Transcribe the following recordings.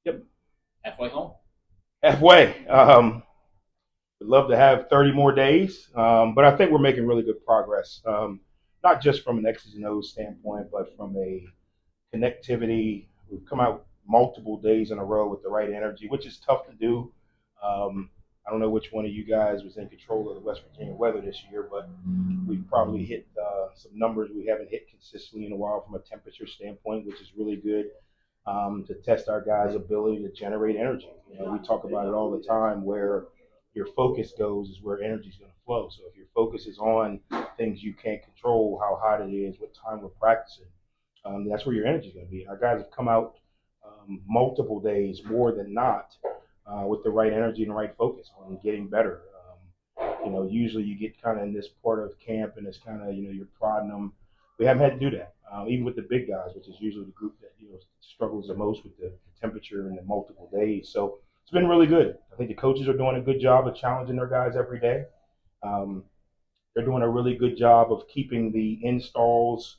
Yep, Halfway home. halfway. Would love to have 30 more days, but I think we're making really good progress. Not just from an X's and O's standpoint, but from a connectivity. We've come out multiple days in a row with the right energy, which is tough to do. I don't know which one of you guys was in control of the West Virginia weather this year, but we've probably hit some numbers we haven't hit consistently in a while from a temperature standpoint, which is really good to test our guys' ability to generate energy. We talk about it all the time where your focus goes is where energy is going to flow. So if your focus is on things you can't control, how hot it is, what time we're practicing, that's where your energy is going to be. Our guys have come out multiple days, more than not, with the right energy and the right focus on getting better. Usually you get kind of in this part of camp and it's kind of, you're prodding them. We haven't had to do that, even with the big guys, which is usually the group that, struggles the most with the temperature and the multiple days. So it's been really good. I think the coaches are doing a good job of challenging their guys every day. Um, they're doing a really good job of keeping the installs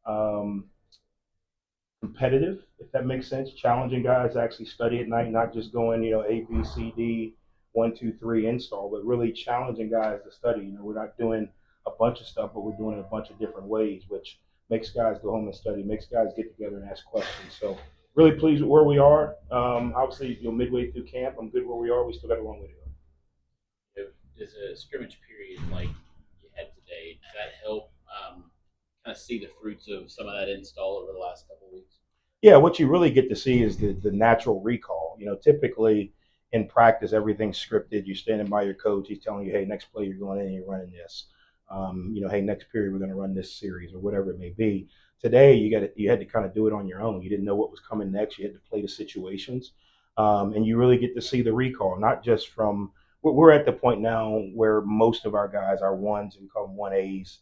um, competitive, if that makes sense. Challenging guys to actually study at night, not just going, A, B, C, D, one, two, three install, but really challenging guys to study. We're not doing a bunch of stuff, but we're doing it a bunch of different ways, which makes guys go home and study, makes guys get together and ask questions. So really pleased with where we are. Obviously, midway through camp, I'm good where we are. We still got a long way to go. Does a scrimmage period like you had today, does that help kind of see the fruits of some of that install over the last couple of weeks? Yeah, what you really get to see is the natural recall. Typically in practice, everything's scripted. You're standing by your coach. He's telling you, hey, next play you're going in and you're running this. Hey, next period we're going to run this series or whatever it may be. Today you had to kind of do it on your own. You didn't know what was coming next. You had to play the situations, and you really get to see the recall, not just from. We're at the point now where most of our guys are ones and call them 1As.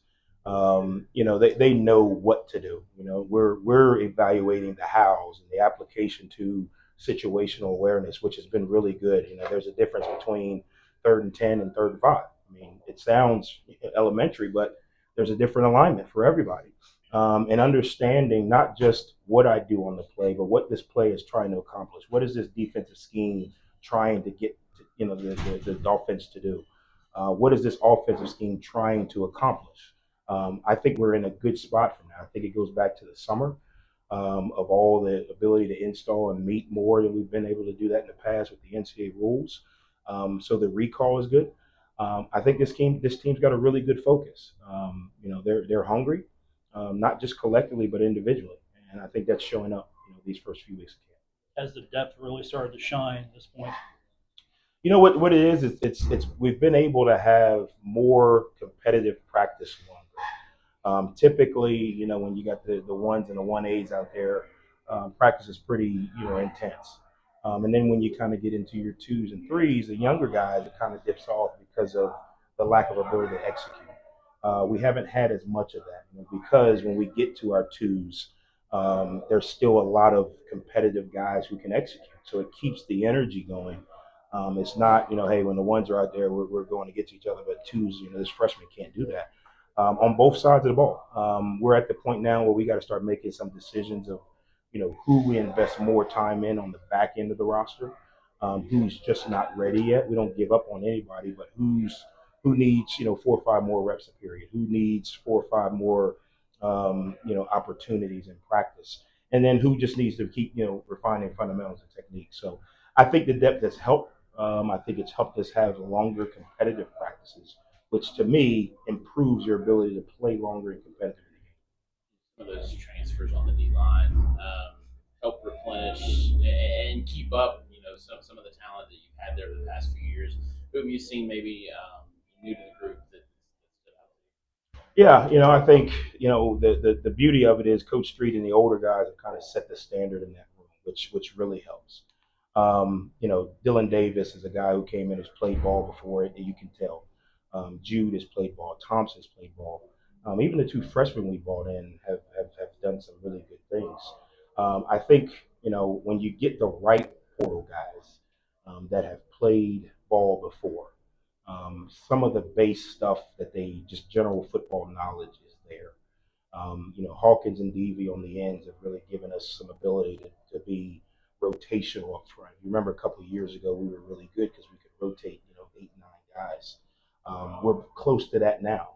They know what to do. We're evaluating the hows and the application to situational awareness, which has been really good. There's a difference between 3rd and 10 and 3rd and 5. I mean, it sounds elementary, but there's a different alignment for everybody. And understanding not just what I do on the play, but what this play is trying to accomplish. What is this defensive scheme trying to get the offense to do? What is this offensive scheme trying to accomplish? I think we're in a good spot for now. I think it goes back to the summer of all the ability to install and meet more than we've been able to do that in the past with the NCAA rules. So the recall is good. I think this team's got a really good focus. They're hungry, not just collectively but individually, and I think that's showing up. These first few weeks of camp. Has the depth really started to shine at this point? What it is, it's we've been able to have more competitive practice longer. Typically, when you got the ones and the 1As out there, practice is pretty, intense. And then when you kind of get into your twos and threes, the younger guys, it kind of dips off because of the lack of ability to execute. We haven't had as much of that because when we get to our twos, there's still a lot of competitive guys who can execute. So it keeps the energy going. It's not, hey, when the ones are out there, we're going to get to each other, but twos, this freshman can't do that on both sides of the ball. We're at the point now where we got to start making some decisions of, who we invest more time in on the back end of the roster, who's just not ready yet. We don't give up on anybody, but who needs, 4 or 5 more reps a period, who needs 4 or 5 more, opportunities in practice, and then who just needs to keep, refining fundamentals and techniques. So I think the depth has helped. I think it's helped us have longer competitive practices, which to me improves your ability to play longer and competitive in the game. Some of those transfers on the D line help replenish and keep up. Some of the talent that you've had there the past few years. Who have you seen maybe new to the group that stood out? Yeah, I think the beauty of it is Coach Street and the older guys have kind of set the standard in that room, which really helps. Dylan Davis is a guy who came in who's played ball before. You can tell. Jude has played ball. Thompson's played ball. Even the 2 freshmen we brought in have done some really good things. I think when you get the right portal guys that have played ball before, some of the base stuff that they just general football knowledge is there. Hawkins and Devy on the ends have really given us some ability to be rotational up front. You remember a couple of years ago, we were really good because we could rotate, 8, 9 guys. We're close to that now,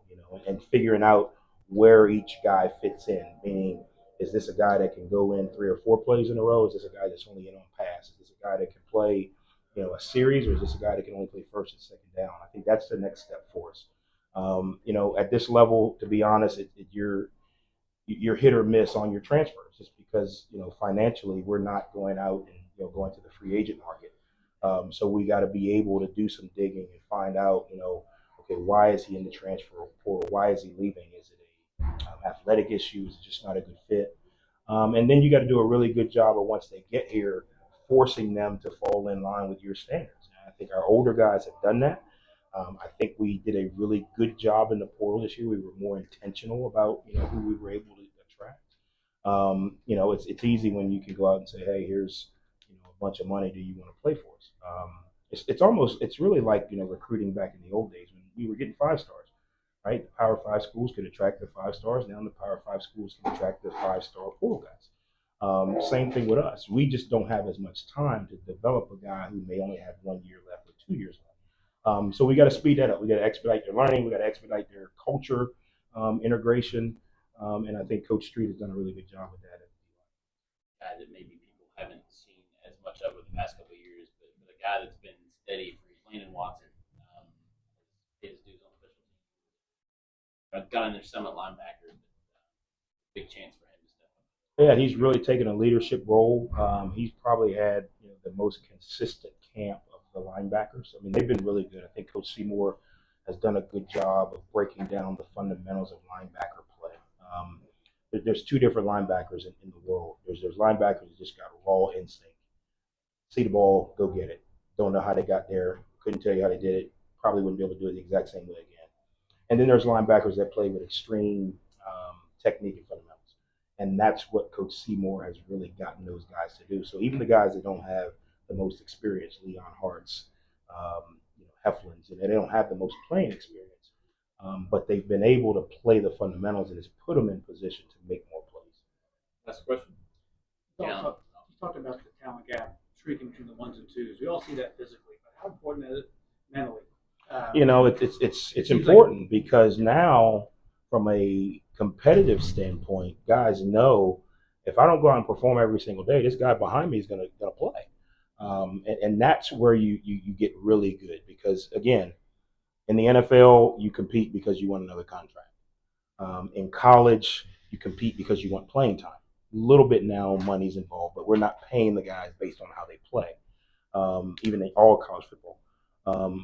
and figuring out where each guy fits in, meaning, is this a guy that can go in 3 or 4 plays in a row? Is this a guy that's only in on pass? Is this a guy that can play, a series, or is this a guy that can only play first and second down? I think that's the next step for us. At this level, to be honest, you're hit or miss on your transfers, just because financially we're not going out and going to the free agent market. So we got to be able to do some digging and find out, okay, why is he in the transfer portal? Why is he leaving? Is it a athletic issue? Is it just not a good fit? And then you got to do a really good job of, once they get here, forcing them to fall in line with your standards. And I think our older guys have done that. I think we did a really good job in the portal this year. We were more intentional about who we were able to attract. It's easy when you can go out and say, hey, here's a bunch of money. Do you want to play for us? It's really like recruiting back in the old days when we were getting 5-stars. Right, the Power 5 schools could attract the 5-stars. Now the Power 5 schools can attract the 5-star portal guys. Same thing with us. We just don't have as much time to develop a guy who may only have 1 year left or 2 years left. So we got to speed that up. We got to expedite their learning. We got to expedite their culture integration. And I think Coach Street has done a really good job with that. Guy that maybe people haven't seen as much of over the past couple of years, but a guy that's been steady for Landon Watson. His dudes on special teams. I've got in their summit linebacker, but big chance for him to step up. Yeah, he's really taken a leadership role. He's probably had the most consistent camp of the linebackers. I mean, they've been really good. I think Coach Seymour has done a good job of breaking down the fundamentals of linebacker play. There's 2 different linebackers in the world. There's linebackers that just got raw instinct. See the ball, go get it. Don't know how they got there. Couldn't tell you how they did it. Probably wouldn't be able to do it the exact same way again. And then there's linebackers that play with extreme technique and fundamentals. And that's what Coach Seymour has really gotten those guys to do. So even the guys that don't have the most experience, Leon Hart's, Heflin's, and they don't have the most playing experience, but they've been able to play the fundamentals, and it's put them in position to make more plays. Last question. Yeah. You talked about the talent gap shrinking between the 1s and 2s. We all see that physically, but how important is it mentally? It's important because now, from a competitive standpoint, guys know if I don't go out and perform every single day, this guy behind me is gonna play, and that's where you get really good, because again, in the NFL you compete because you want another contract. In college you compete because you want playing time. A little bit now money's involved, but we're not paying the guys based on how they play, even in all college football.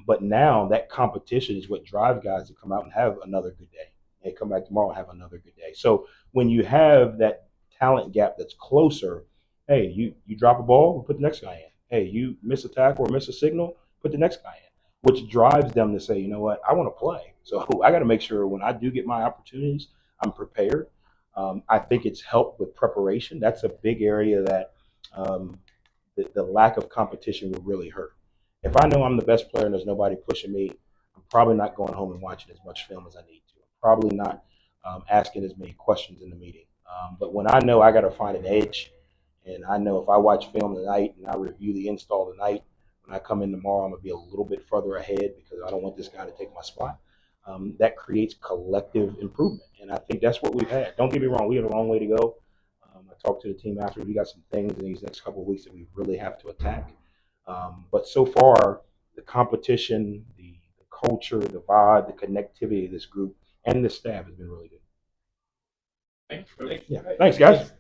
But now that competition is what drives guys to come out and have another good day. They come back tomorrow and have another good day. So when you have that talent gap that's closer, hey, you drop a ball, we'll put the next guy in. Hey, you miss a tackle or miss a signal, put the next guy in, which drives them to say, you know what, I want to play. So I got to make sure when I do get my opportunities, I'm prepared. I think it's helped with preparation. That's a big area that the lack of competition will really hurt. If I know I'm the best player and there's nobody pushing me, I'm probably not going home and watching as much film as I need to. I'm probably not asking as many questions in the meeting. But when I know I got to find an edge, and I know if I watch film tonight and I review the install tonight, when I come in tomorrow, I'm going to be a little bit further ahead because I don't want this guy to take my spot. That creates collective improvement. And I think that's what we've had. Don't get me wrong, we have a long way to go. I talked to the team after. We got some things in these next couple of weeks that we really have to attack. But so far, the competition, the culture, the vibe, the connectivity of this group and the staff has been really good. Thanks. Yeah, thanks, guys.